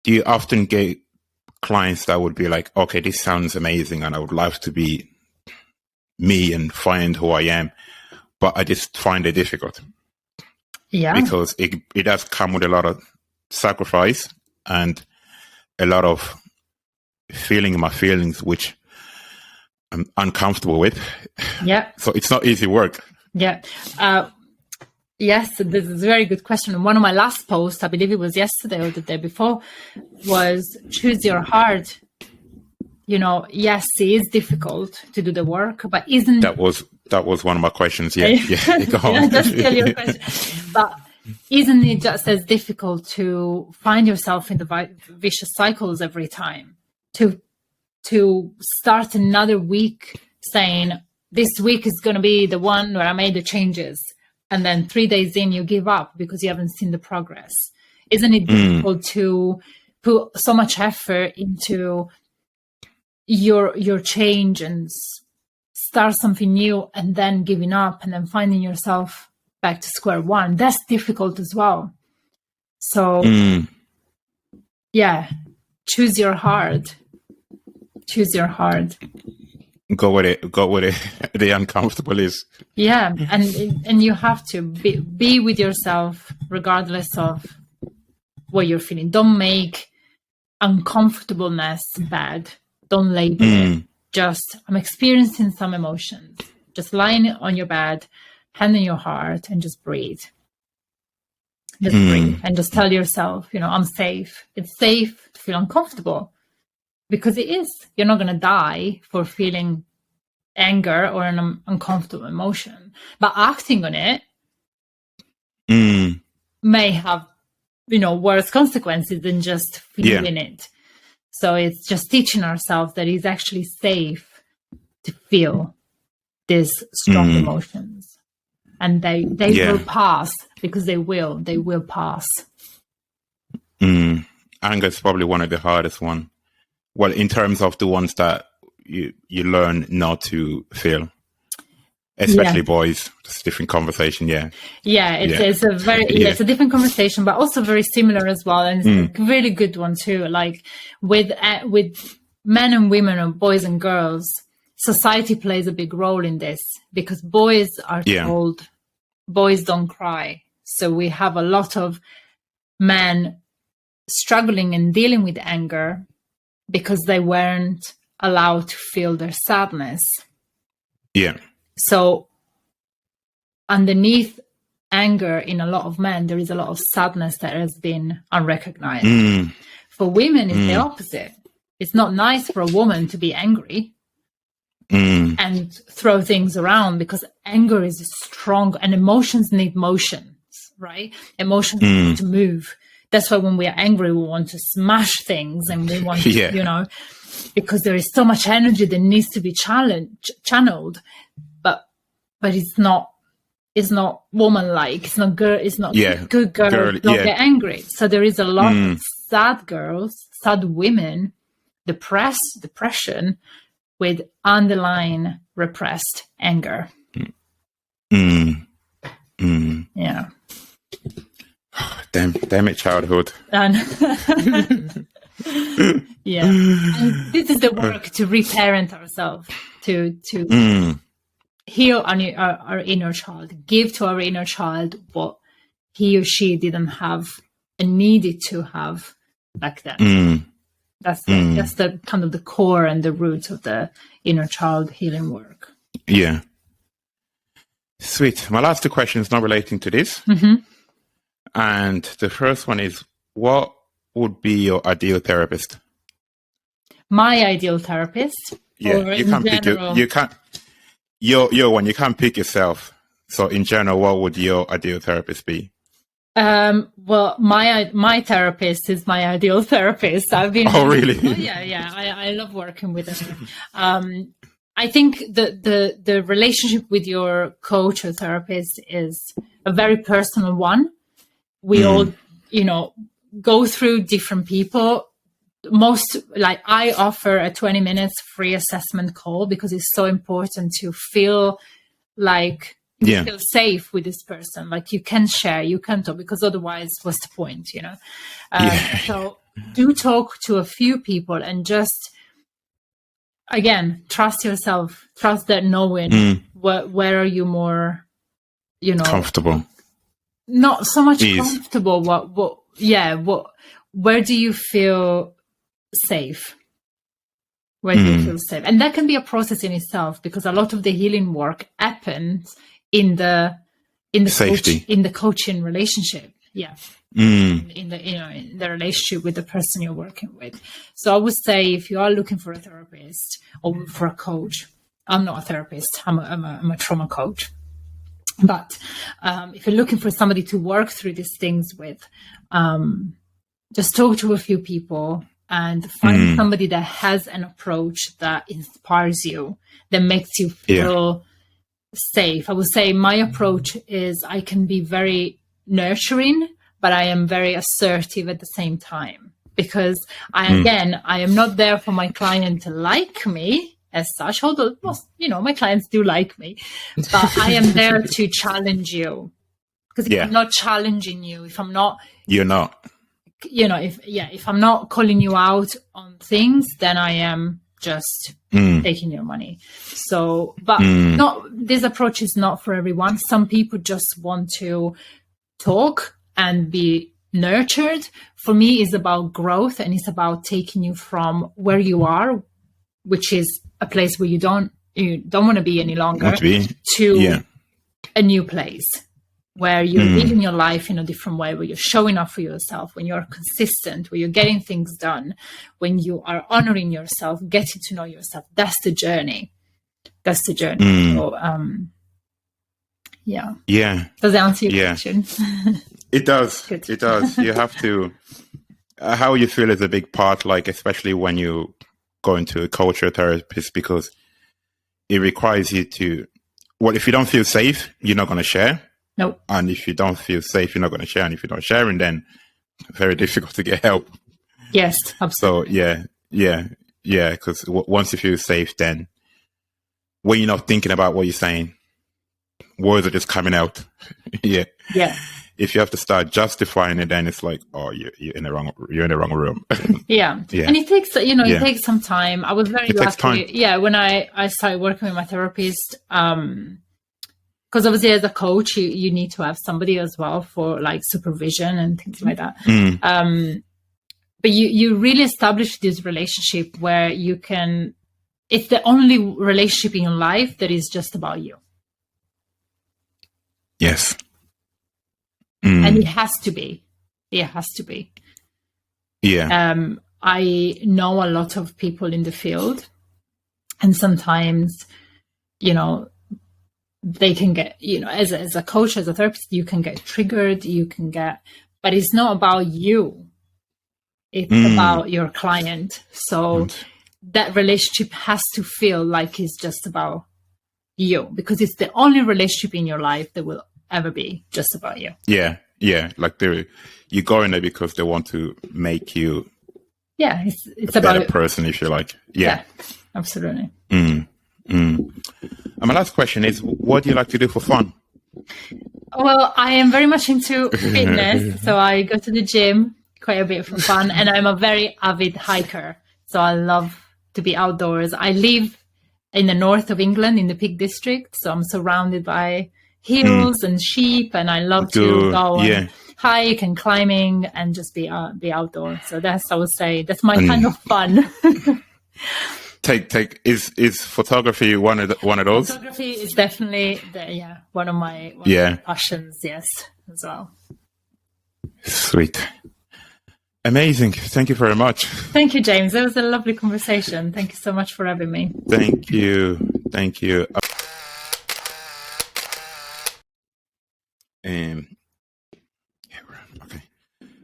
Do you often get clients that would be like, okay, this sounds amazing and I would love to be me and find who I am, but I just find it difficult? Yeah. Because it does come with a lot of sacrifice and a lot of feeling my feelings, which I'm uncomfortable with. Yeah. So it's not easy work. Yeah. Yes, this is a very good question. And one of my last posts, I believe it was yesterday or the day before, was choose your heart. You know, yes, it is difficult to do the work, but isn't that was one of my questions? Go on. Just tell your question. But isn't it just as difficult to find yourself in the vicious cycles every time? To start another week saying this week is going to be the one where I made the changes, and then 3 days in you give up because you haven't seen the progress. Isn't it difficult to put so much effort into your change and start something new and then giving up and then finding yourself back to square one? That's difficult as well. So choose your heart. Choose your heart. Go with it. The uncomfortable is. Yeah, and you have to be with yourself regardless of what you're feeling. Don't make uncomfortableness bad. Don't label it. Just, I'm experiencing some emotions. Just lying on your bed, hand in your heart, and just breathe. Just breathe and just tell yourself, I'm safe. It's safe to feel uncomfortable. Because it is. You're not going to die for feeling anger or an uncomfortable emotion. But acting on it may have, worse consequences than just feeling it. So it's just teaching ourselves that it's actually safe to feel these strong emotions. And they will pass, because they will pass. Anger is probably one of the hardest ones. Well, in terms of the ones that you learn not to feel, especially boys. It's a different conversation. It's a very it's a different conversation, but also very similar as well, and it's a really good one too. Like with men and women or boys and girls, society plays a big role in this, because boys are told boys don't cry. So we have a lot of men struggling and dealing with anger because they weren't allowed to feel their sadness. Yeah. So underneath anger in a lot of men, there is a lot of sadness that has been unrecognized. For women, it's the opposite. It's not nice for a woman to be angry and throw things around, because anger is strong and emotions need motions, right? Emotions need to move. That's why when we are angry, we want to smash things and we want to, because there is so much energy that needs to be channeled. But but it's not woman-like. It's not girl. It's not good girl. Don't get angry. So there is a lot of sad girls, sad women, depression with underlying repressed anger. Yeah. Damn it, childhood. And yeah. And this is the work to reparent ourselves, to heal our inner child, give to our inner child what he or she didn't have and needed to have back then. That's the kind of the core and the root of the inner child healing work. Yeah. Sweet. My last two questions not relating to this. And the first one is, what would be your ideal therapist? My ideal therapist? Yeah, you can't pick you're one. You can't pick yourself. So in general, what would your ideal therapist be? Well, my therapist is my ideal therapist. I've been. Oh, really? Yeah. I love working with them. I think the relationship with your coach or therapist is a very personal one. We all, go through different people. I offer a 20 minutes free assessment call because it's so important to feel like you feel safe with this person. Like you can share, you can talk, because otherwise what's the point, So do talk to a few people and just, again, trust yourself, trust that knowing where are you more, comfortable. Not so much comfortable. Where do you feel safe? Where do you feel safe? And that can be a process in itself, because a lot of the healing work happens in the safety, in the coaching relationship. Yeah. In the relationship with the person you're working with. So I would say, if you are looking for a therapist or for a coach, I'm not a therapist. I'm a trauma coach. But if you're looking for somebody to work through these things with, just talk to a few people and find somebody that has an approach that inspires you, that makes you feel safe. I would say my approach is I can be very nurturing, but I am very assertive at the same time, because I am not there for my client to like me as such, although most, my clients do like me, but I am there to challenge you, because if I'm not challenging you, if I'm not, you're not, if I'm not calling you out on things, then I am just taking your money. So, but this approach is not for everyone. Some people just want to talk and be nurtured. For me, it's about growth, and it's about taking you from where you are, which is a place where you don't want to be any longer, to a new place where you're living your life in a different way, where you're showing up for yourself, when you're consistent, where you're getting things done, when you are honoring yourself, getting to know yourself. That's the journey. So, Does that answer your question? It does. Good. It does. You have to, how you feel is a big part, like, especially when you go into a coach or therapist, because it requires you to, if you don't feel safe, you're not going to share. Nope. And if you don't feel safe, you're not going to share. And if you're not sharing, then very difficult to get help. Yes, absolutely. So because once you feel safe, then when you're not thinking about what you're saying, words are just coming out. Yeah. If you have to start justifying it, then it's like, oh, you're in the wrong room. Yeah. And it takes, it takes some time. I was very lucky. Yeah. When I started working with my therapist, because obviously as a coach, you need to have somebody as well for like supervision and things like that. But you really establish this relationship where you can, it's the only relationship in your life that is just about you. Yes. And it has to be. Yeah. I know a lot of people in the field, and sometimes, they can get, as a coach, as a therapist, you can get triggered, but it's not about you. It's about your client. So that relationship has to feel like it's just about you, because it's the only relationship in your life that will ever be just about you. Yeah. Like you go in there because they want to make you it's a about better person, if you like. Yeah. Absolutely. And my last question is, what do you like to do for fun? Well, I am very much into fitness, so I go to the gym quite a bit for fun, and I'm a very avid hiker, so I love to be outdoors. I live in the north of England, in the Peak District, so I'm surrounded by hills and sheep, and I love to go and hike and climbing and just be outdoors. So I would say that's my kind of fun. Is photography one of those? Photography is definitely one of my passions, yes, as well. Sweet. Amazing. Thank you very much. Thank you, James. That was a lovely conversation. Thank you so much for having me. Thank you. Okay.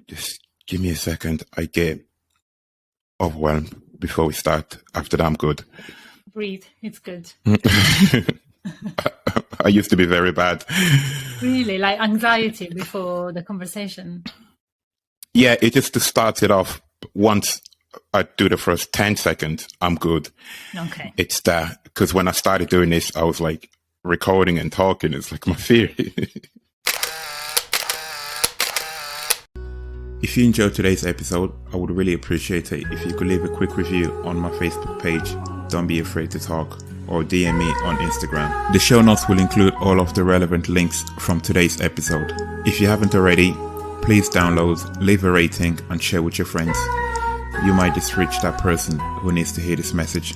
Just give me a second. I get overwhelmed before we start. After that, I'm good. Breathe. It's good. I used to be very bad. Really? Like anxiety before the conversation? Yeah, it just to start it off. Once I do the first 10 seconds, I'm good. Okay. It's that, because when I started doing this, I was like recording and talking. It's like my fear. If you enjoyed today's episode, I would really appreciate it if you could leave a quick review on my Facebook page, Don't Be Afraid to Talk, or DM me on Instagram. The show notes will include all of the relevant links from today's episode. If you haven't already, please download, leave a rating, and share with your friends. You might just reach that person who needs to hear this message.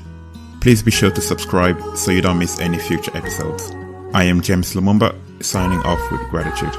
Please be sure to subscribe so you don't miss any future episodes. I am James Lumumba, signing off with gratitude.